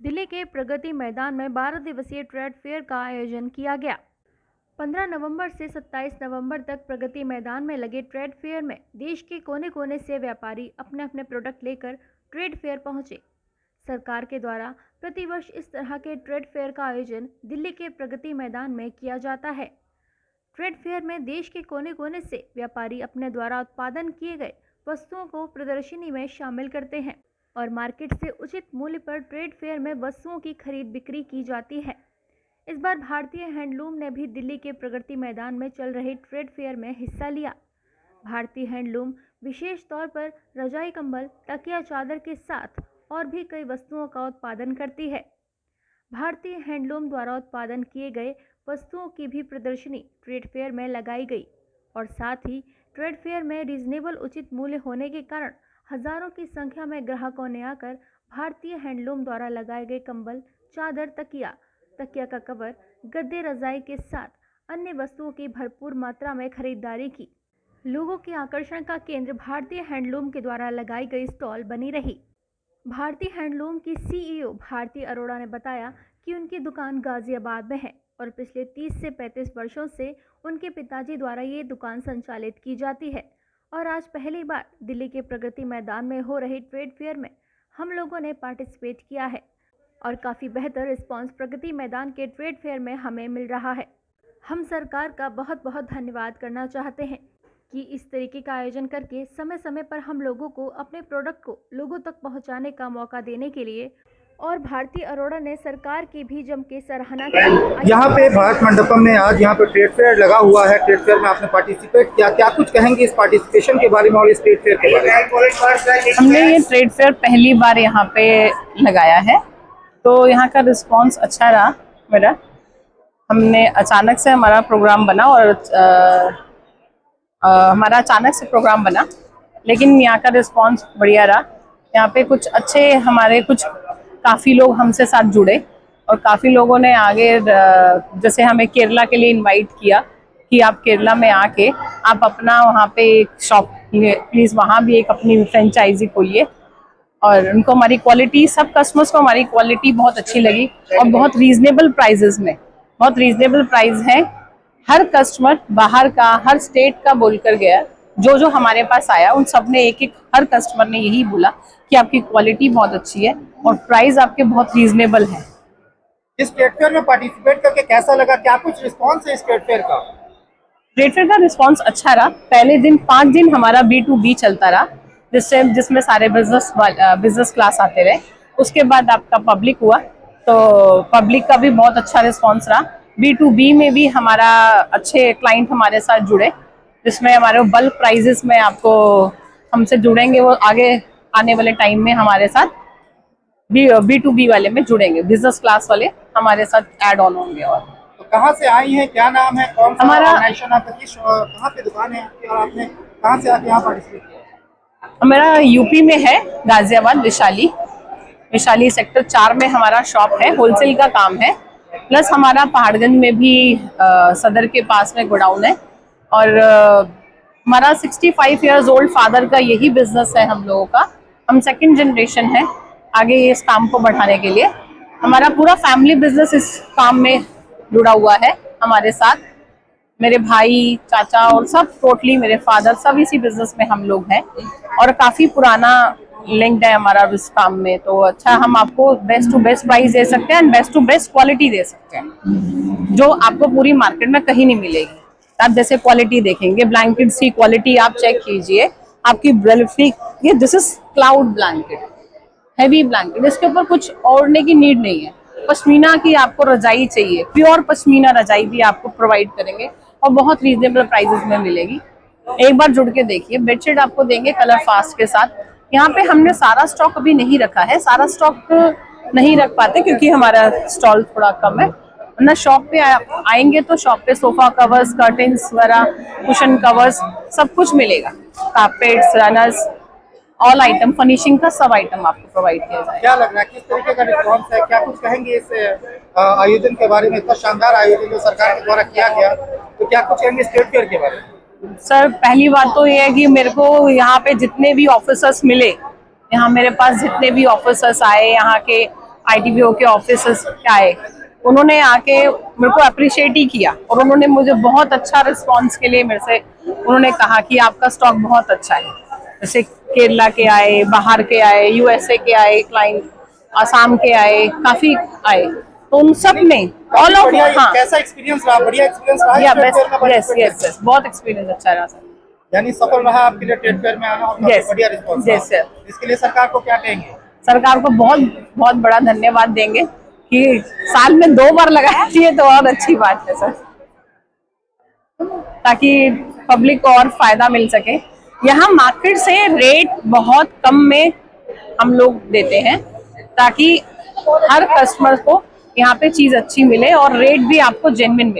दिल्ली के प्रगति मैदान में 12 दिवसीय ट्रेड फेयर का आयोजन किया गया। 15 नवंबर से 27 नवंबर तक प्रगति मैदान में लगे ट्रेड फेयर में देश के कोने कोने से व्यापारी अपने अपने प्रोडक्ट लेकर ट्रेड फेयर पहुंचे। सरकार के द्वारा प्रतिवर्ष इस तरह के ट्रेड फेयर का आयोजन दिल्ली के प्रगति मैदान में किया जाता है। ट्रेड फेयर में देश के कोने कोने से व्यापारी अपने द्वारा उत्पादन किए गए वस्तुओं को प्रदर्शनी में शामिल करते हैं और मार्केट से उचित मूल्य पर ट्रेड फेयर में वस्तुओं की खरीद बिक्री की जाती है। इस बार भारतीय हैंडलूम ने भी दिल्ली के प्रगति मैदान में चल रहे ट्रेड फेयर में हिस्सा लिया। भारतीय हैंडलूम विशेष तौर पर रजाई, कंबल, तकिया, चादर के साथ और भी कई वस्तुओं का उत्पादन करती है। भारतीय हैंडलूम द्वारा उत्पादन किए गए वस्तुओं की भी प्रदर्शनी ट्रेड फेयर में लगाई गई और साथ ही ट्रेड फेयर में रीजनेबल उचित मूल्य होने के कारण हजारों की संख्या में ग्राहकों ने आकर भारतीय हैंडलूम द्वारा लगाए गए कंबल, चादर, तकिया का कवर, गद्दे, रजाई के साथ अन्य वस्तुओं की भरपूर मात्रा में खरीदारी की। लोगों के आकर्षण का केंद्र भारतीय हैंडलूम के द्वारा लगाई गई स्टॉल बनी रही। भारतीय हैंडलूम की सीईओ भारती अरोड़ा ने बताया कि उनकी दुकान गाजियाबाद में है और पिछले 30 से 35 वर्षों से उनके पिताजी द्वारा ये दुकान संचालित की जाती है और आज पहली बार दिल्ली के प्रगति मैदान में हो रहे ट्रेड फेयर में हम लोगों ने पार्टिसिपेट किया है और काफ़ी बेहतर रिस्पांस प्रगति मैदान के ट्रेड फेयर में हमें मिल रहा है। हम सरकार का बहुत बहुत धन्यवाद करना चाहते हैं कि इस तरीके का आयोजन करके समय समय पर हम लोगों को अपने प्रोडक्ट को लोगों तक पहुंचाने का मौका देने के लिए। और भारती अरोड़ा ने सरकार की भी जम के सराहना की। यहाँ पे भारत मंडपम में आज यहाँ पे ट्रेड फेयर लगा हुआ है। ट्रेड फेयर में आपने पार्टिसिपेट किया, क्या कुछ कहेंगे इस पार्टिसिपेशन के बारे में और इस ट्रेड फेयर के बारे में? हमने ये ट्रेड फेयर पहली बार यहाँ पे लगाया है तो यहाँ का रिस्पांस अच्छा रहा मेरा। हमने अचानक से हमारा प्रोग्राम बना और हमारा अचानक से प्रोग्राम बना, लेकिन यहाँ का रिस्पांस बढ़िया रहा। यहाँ पे कुछ अच्छे हमारे कुछ काफ़ी लोग हमसे साथ जुड़े और काफ़ी लोगों ने आगे जैसे हमें केरला के लिए इनवाइट किया कि आप केरला में आके आप अपना वहाँ पे एक शॉप प्लीज़ वहाँ भी एक अपनी फ्रेंचाइजी खोलिए। और उनको हमारी क्वालिटी, सब कस्टमर्स को हमारी क्वालिटी बहुत अच्छी लगी और बहुत रीजनेबल प्राइजेस में, बहुत रीजनेबल प्राइस है। हर कस्टमर बाहर का, हर स्टेट का बोलकर गया, जो हमारे पास आया उन सब ने एक हर कस्टमर ने यही बोला कि आपकी क्वालिटी बहुत अच्छी है और प्राइस आपके बहुत रीजनेबल है। इस ट्रेड फेयर में पार्टिसिपेट करके कैसा लगा, क्या कुछ रिस्पांस है इस ट्रेड फेयर का? ट्रेड फेयर का रिस्पांस अच्छा रहा। पहले दिन 5 दिन हमारा B2B चलता रहा जिसमें सारे बिजनेस क्लास आते रहे। उसके बाद आपका पब्लिक हुआ तो पब्लिक का भी बहुत अच्छा रिस्पांस रहा। B2B में भी हमारा अच्छे क्लाइंट हमारे साथ जुड़े, जिसमें हमारे बल्क प्राइजेस में आपको हमसे जुड़ेंगे, वो आगे आने वाले टाइम में हमारे साथ B2B वाले में जुड़ेंगे, बिजनेस क्लास वाले हमारे साथ ऐड ऑन होंगे। और तो कहाँ से आई हैं, क्या नाम है, कौन सा ऑर्गेनाइजेशन आपका, कहाँ पे दुकान है आपकी और आपने कहाँ से आके यहाँ पार्टिसिपेट किया? हमारा यूपी में है, गाजियाबाद, विशाली सेक्टर 4 में हमारा शॉप है, होलसेल का काम है। प्लस हमारा पहाड़गंज में भी सदर के पास में गोडाउन है और हमारा 65 इयर्स ओल्ड फादर का यही बिजनेस है हम लोगों का। हम सेकंड जनरेशन है आगे इस काम को बढ़ाने के लिए। हमारा पूरा फैमिली बिजनेस इस काम में जुड़ा हुआ है हमारे साथ। मेरे भाई, चाचा और सब टोटली मेरे फादर सब इसी बिजनेस में हम लोग हैं और काफ़ी पुराना लिंक्ड है हमारा इस काम में। तो अच्छा, हम आपको बेस्ट टू बेस्ट प्राइस दे सकते हैं and best to best quality दे सकते हैं जो आपको पूरी मार्केट में कहीं नहीं मिलेगी। आप जैसे क्वालिटी देखेंगे, ब्लैंकेट्स की क्वालिटी आप चेक कीजिए, आपकी ये this is cloud blanket, heavy blanket, इसके ऊपर कुछ ओढ़ने की नीड नहीं है। पश्मीना की आपको रजाई चाहिए, प्योर पश्मीना रजाई भी आपको प्रोवाइड करेंगे और बहुत रीजनेबल प्राइसेस में मिलेगी। एक बार जुड़ के देखिए। बेडशीट आपको देंगे कलर फास्ट के साथ। यहाँ पे हमने सारा स्टॉक अभी नहीं रखा है, सारा स्टॉक नहीं रख पाते क्योंकि हमारा स्टॉल थोड़ा कम है। ना शॉप पे आएंगे तो शॉप पे सोफा कवर्स, कर्टेन्स वगैरह, कुशन कवर्स सब कुछ मिलेगा, carpets, runners, all item, finishing का सब आइटम आपको प्रोवाइड किया जाएगा। क्या लग रहा है, किस तरीके का रिस्पॉन्स है, क्या कुछ कहेंगे इस आयोजन के बारे में? इतना शानदार आयोजन जो सरकार के द्वारा किया गया, तो क्या कुछ कहेंगे इस ट्रेड फेयर के बारे में? सर, पहली बात तो ये है कि मेरे को यहाँ पे जितने भी ऑफिसर्स मिले, यहाँ मेरे पास जितने भी ऑफिसर्स आए, यहाँ के ITBO के ऑफिसर्स आए, उन्होंने आके मेरे को अप्रिशिएट ही किया और उन्होंने मुझे बहुत अच्छा रिस्पांस के लिए मेरे से उन्होंने कहा कि आपका स्टॉक बहुत अच्छा है। जैसे केरला के आए, बाहर के आए, USA के आए क्लाइंट, आसाम के आए, काफी आए, तो उन सब ने ऑल ऑफ हाँ कैसा एक्सपीरियंस रहा? बढ़िया एक्सपीरियंस रहा या इस trade fair में यस participate यस बहुत एक्सपीरियंस अच्छा रहा सर। करके? यानी सफल रहा आपके लिए ट्रेड फेयर में आना और काफी Yes. बढ़िया रिस्पॉन्स Yes, sir. इसके लिए सरकार को क्या कहेंगे? सरकार को बहुत बहुत बड़ा धन्यवाद देंगे कि साल में 2 बार लगाना चाहिए तो और अच्छी बात है सर, ताकि पब्लिक को और फायदा मिल सके। यहाँ मार्केट से रेट बहुत कम में हम लोग देते हैं ताकि हर कस्टमर को यहाँ पे चीज अच्छी मिले और रेट भी आपको जेन्युइन मिले।